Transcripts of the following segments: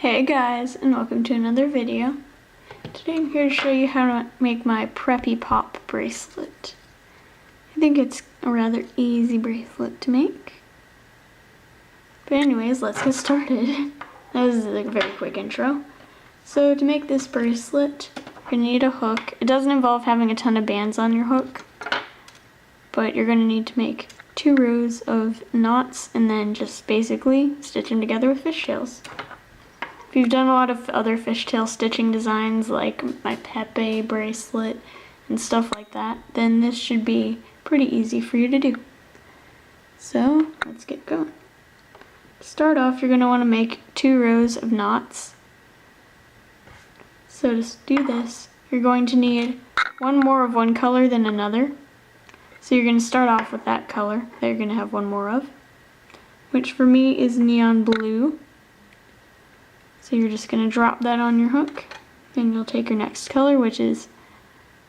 Hey guys, and welcome to another video. Today I'm here to show you how to make my Preppy Pop bracelet. I think it's a rather easy bracelet to make. But anyways, let's get started. That was like a very quick intro. So to make this bracelet, you're going to need a hook. It doesn't involve having a ton of bands on your hook, but you're going to need to make 2 rows of knots and then just basically stitch them together with fishtails. If you've done a lot of other fishtail stitching designs like my Preppy bracelet and stuff like that, then this should be pretty easy for you to do. So let's get going. To start off, you're going to want to make 2 rows of knots. So to do this, you're going to need one more of one color than another. So you're going to start off with that color that you're going to have one more of, which for me is neon blue. So you're just going to drop that on your hook, and you'll take your next color, which is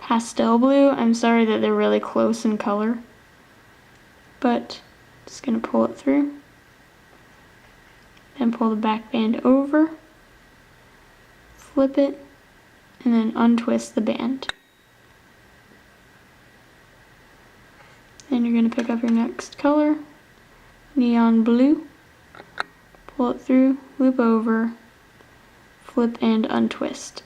pastel blue. I'm sorry that they're really close in color, but just going to pull it through, then pull the back band over, flip it, and then untwist the band. Then you're going to pick up your next color, neon blue, pull it through, loop over, flip and untwist.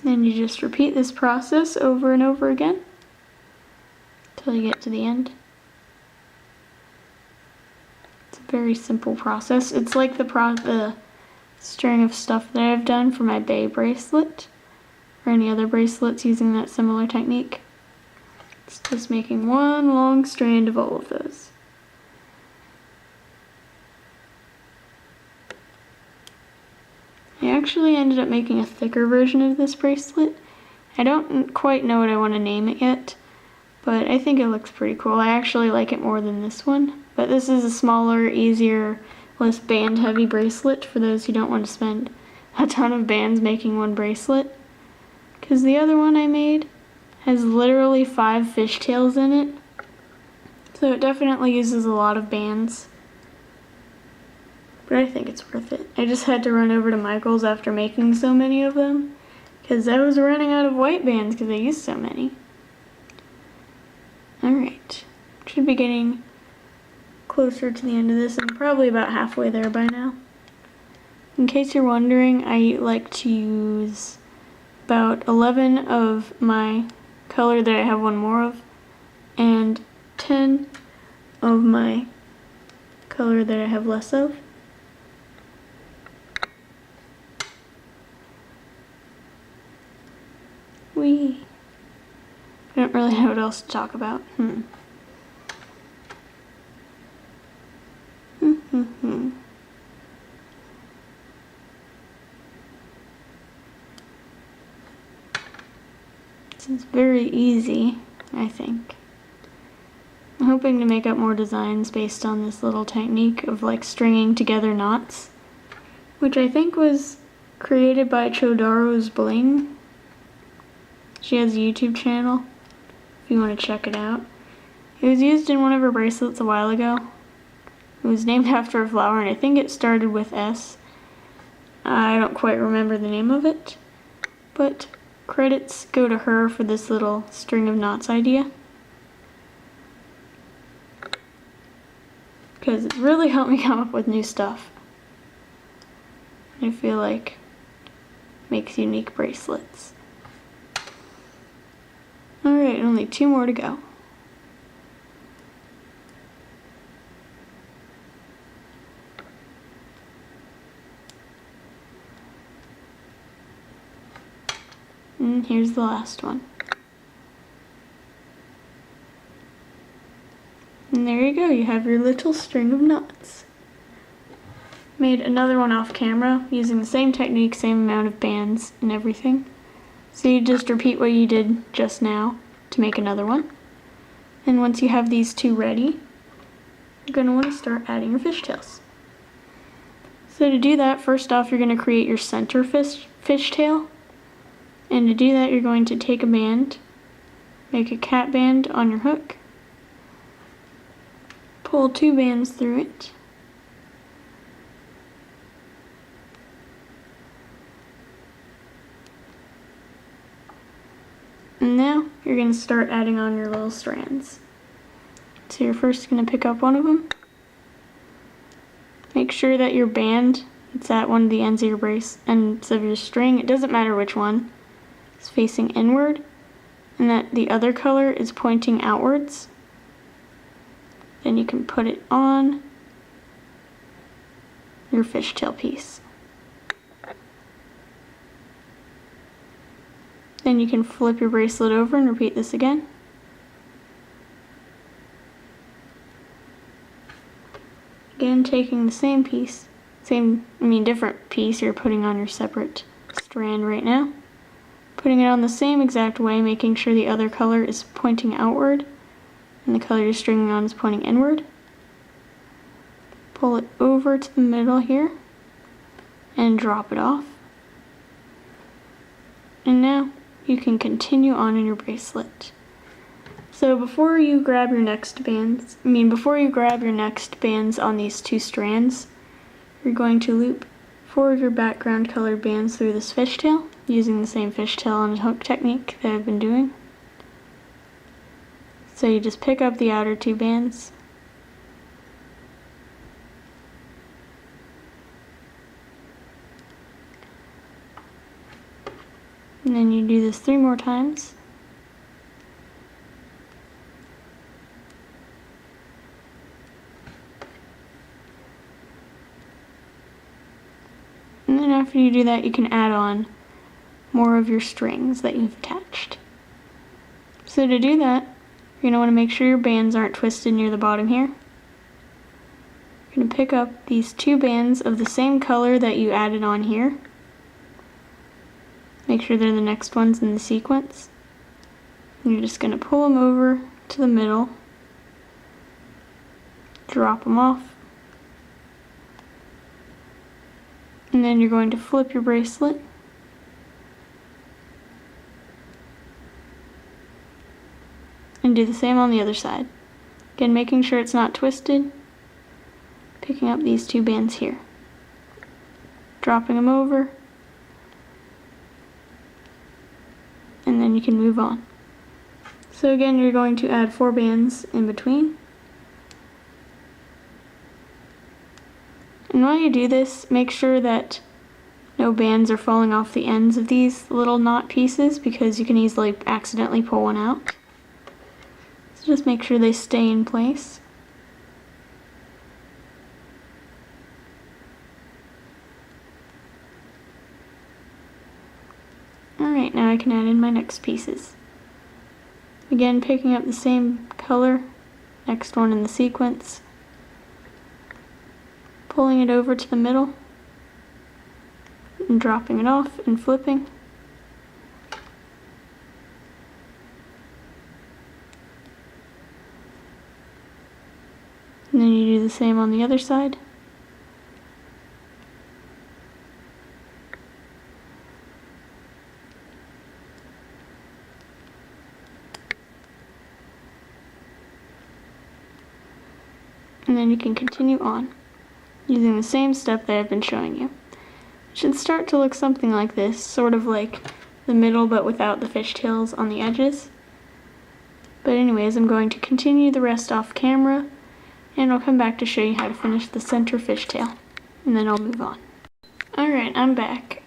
Then you just repeat this process over and over again until you get to the end. It's a very simple process. It's like the string of stuff that I've done for my Bay bracelet or any other bracelets using that similar technique. It's just making one long strand of all of those. I actually ended up making a thicker version of this bracelet. I don't quite know what I want to name it yet, but I think it looks pretty cool. I actually like it more than this one, but this is a smaller, easier, less band heavy bracelet for those who don't want to spend a ton of bands making one bracelet, because the other one I made has literally 5 fishtails in it, so it definitely uses a lot of bands. But I think it's worth it. I just had to run over to Michael's after making so many of them, because I was running out of white bands because I used so many. Alright, should be getting closer to the end of this. I'm probably about halfway there by now. In case you're wondering, I like to use about 11 of my color that I have one more of, and 10 of my color that I have less of. I don't really know what else to talk about. This is very easy, I think. I'm hoping to make up more designs based on this little technique of like stringing together knots, which I think was created by Chodaro's Bling. She has a YouTube channel if you want to check it out. It was used in one of her bracelets a while ago. It was named after a flower, and I think it started with S. I don't quite remember the name of it, but credits go to her for this little string of knots idea, because it's really helped me come up with new stuff. I feel like it makes unique bracelets. Alright, only 2 more to go. And here's the last one. And there you go, you have your little string of knots. Made another one off camera using the same technique, same amount of bands and everything. So you just repeat what you did just now to make another one. And once you have these 2 ready, you're going to want to start adding your fishtails. So to do that, first off, you're going to create your center fishtail. And to do that, you're going to take a band, make a cat band on your hook, pull 2 bands through it. And now you're going to start adding on your little strands. So you're first going to pick up one of them. Make sure that your band, it's at one of the ends of your string, it doesn't matter which one, is facing inward, and that the other color is pointing outwards. Then you can put it on your fishtail piece. Then you can flip your bracelet over and repeat this again. Again, taking the same piece, different piece you're putting on your separate strand right now. Putting it on the same exact way, making sure the other color is pointing outward and the color you're stringing on is pointing inward. Pull it over to the middle here and drop it off. And now you can continue on in your bracelet. So before you grab your next bands on these 2 strands, you're going to loop 4 of your background colored bands through this fishtail, using the same fishtail on hook technique that I've been doing. So you just pick up the outer 2 bands, and then you do this 3 more times. And then after you do that, you can add on more of your strings that you've attached. So to do that, you're going to want to make sure your bands aren't twisted near the bottom here. You're going to pick up these 2 bands of the same color that you added on here. Make sure they're the next ones in the sequence. And you're just going to pull them over to the middle, drop them off, and then you're going to flip your bracelet and do the same on the other side. Again, making sure it's not twisted, picking up these 2 bands here, dropping them over, and then you can move on. So again, you're going to add 4 bands in between. And while you do this, make sure that no bands are falling off the ends of these little knot pieces, because you can easily accidentally pull one out. So just make sure they stay in place. Alright, now I can add in my next pieces. Again, picking up the same color, next one in the sequence, pulling it over to the middle, and dropping it off and flipping. And then you do the same on the other side. And then you can continue on using the same step that I've been showing you. It should start to look something like this, sort of like the middle but without the fishtails on the edges. But anyways, I'm going to continue the rest off camera, and I'll come back to show you how to finish the center fishtail, and then I'll move on. Alright, I'm back.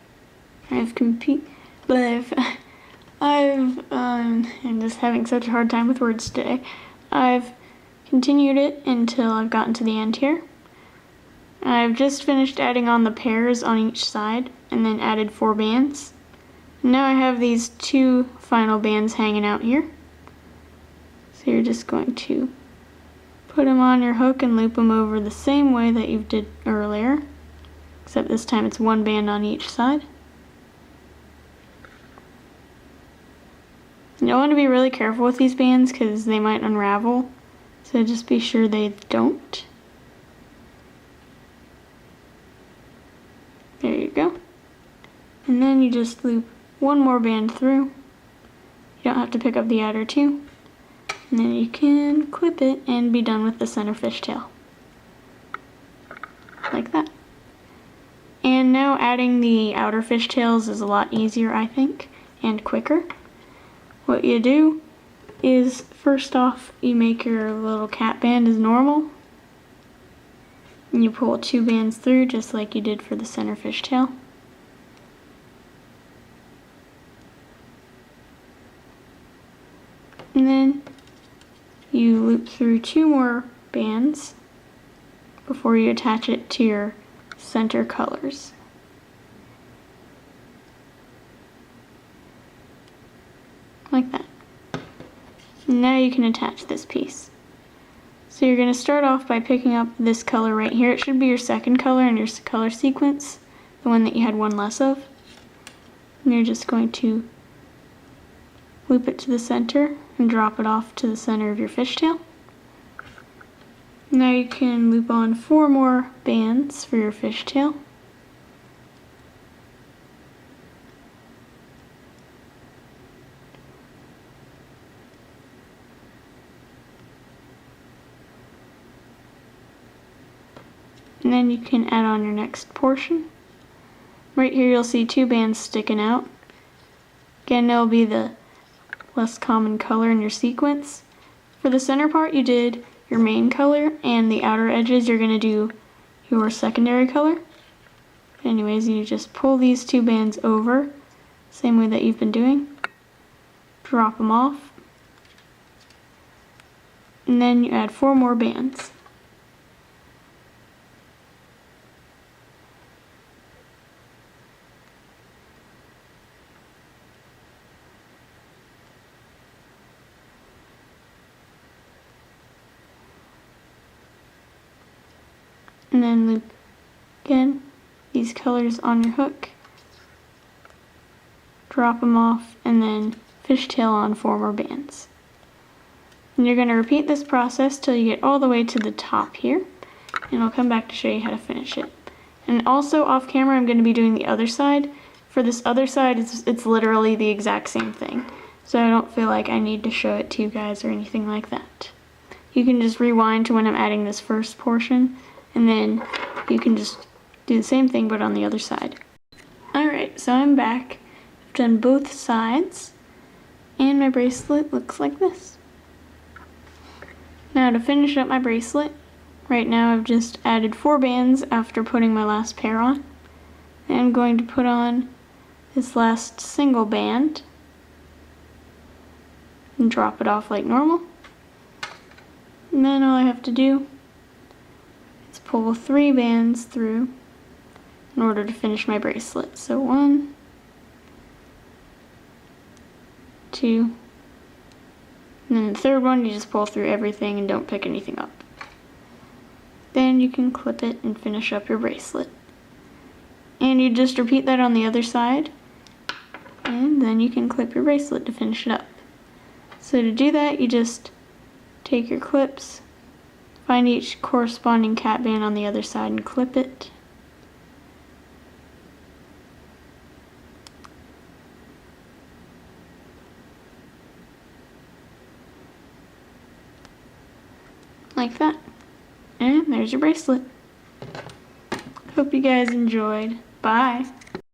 I'm just having such a hard time with words today. I've continued it until I've gotten to the end here. I've just finished adding on the pairs on each side, and then added 4 bands. Now I have these 2 final bands hanging out here. So you're just going to put them on your hook and loop them over the same way that you did earlier, except this time it's 1 band on each side. You'll want to be really careful with these bands because they might unravel, so just be sure they don't. There you go. And then you just loop 1 more band through. You don't have to pick up the outer 2. And then you can clip it and be done with the center fishtail. Like that. And now adding the outer fishtails is a lot easier, I think, and quicker. What you do is, first off, you make your little cat band as normal. And you pull 2 bands through just like you did for the center fishtail. And then you loop through 2 more bands before you attach it to your center colors. Like that. And now you can attach this piece. So you're going to start off by picking up this color right here. It should be your second color in your color sequence, the one that you had one less of. And you're just going to loop it to the center and drop it off to the center of your fishtail. Now you can loop on 4 more bands for your fishtail. And then you can add on your next portion. Right here you'll see 2 bands sticking out. Again, it'll be the less common color in your sequence. For the center part you did your main color, and the outer edges you're going to do your secondary color. Anyways, you just pull these 2 bands over, same way that you've been doing. Drop them off. And then you add 4 more bands. And then loop again these colors on your hook, drop them off, and then fishtail on 4 more bands. And you're going to repeat this process till you get all the way to the top here, and I'll come back to show you how to finish it. And also off camera I'm going to be doing the other side. For this other side it's literally the exact same thing, so I don't feel like I need to show it to you guys or anything like that. You can just rewind to when I'm adding this first portion, and then you can just do the same thing but on the other side. Alright, so I'm back. I've done both sides, and my bracelet looks like this. Now to finish up my bracelet, right now I've just added 4 bands after putting my last pair on. And I'm going to put on this last single band and drop it off like normal. And then all I have to do is pull 3 bands through in order to finish my bracelet. So 1, 2, and then the third one you just pull through everything and don't pick anything up. Then you can clip it and finish up your bracelet. And you just repeat that on the other side, and then you can clip your bracelet to finish it up. So to do that, you just take your clips, find each corresponding cat band on the other side and clip it. Like that. And there's your bracelet. Hope you guys enjoyed. Bye.